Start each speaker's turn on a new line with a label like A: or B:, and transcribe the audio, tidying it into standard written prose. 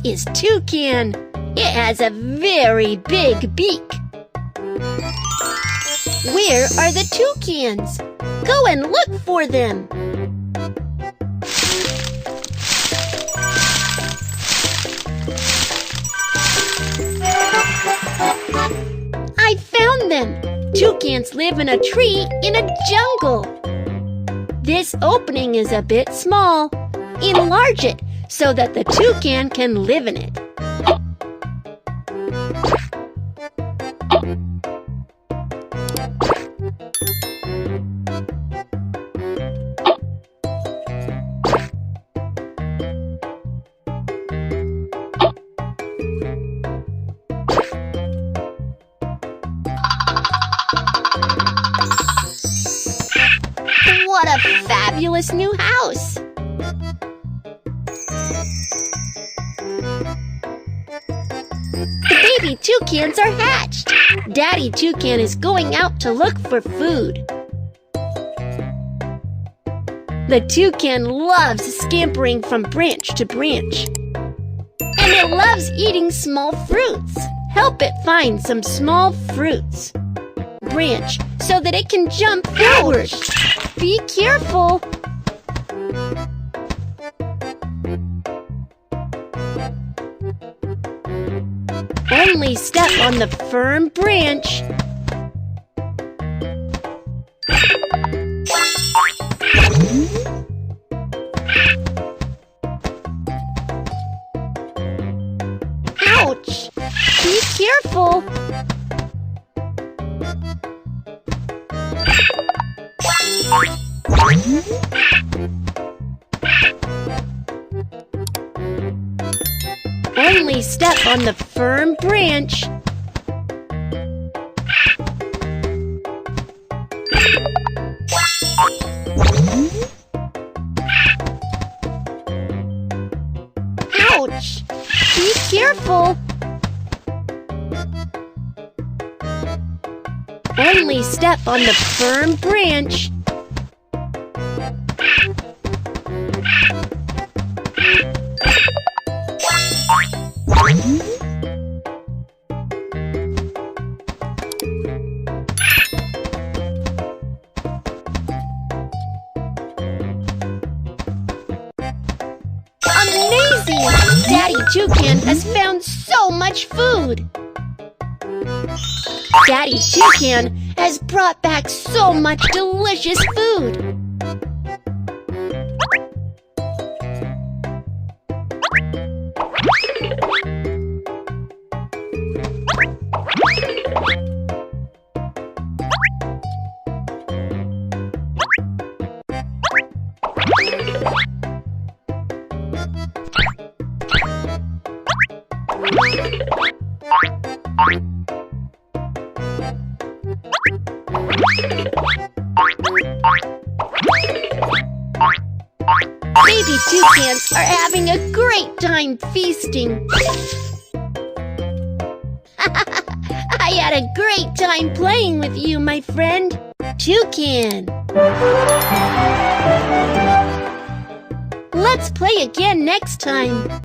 A: is Toucan. It has a very big beak. Where are the toucans? Go and look for them. I found them. Toucans live in a tree in a jungle. This opening is a bit small. Enlarge it so that the toucan can live in it. What a fabulous new house! The baby toucans are hatched. Daddy Toucan is going out to look for food. The toucan loves scampering from branch to branch. And it loves eating small fruits. Help it find some small fruits. Branch so that it can jump forward. Be careful. Only step on the firm branch. Ouch! Be careful. Only step on the firm branch. Ouch! Be careful. Only step on the firm branch. Amazing! Daddy Toucan has found so much food! Daddy Toucan has brought back so much delicious food! Baby toucans are having a great time feasting. I had a great time playing with you, my friend. Toucan. Let's play again next time.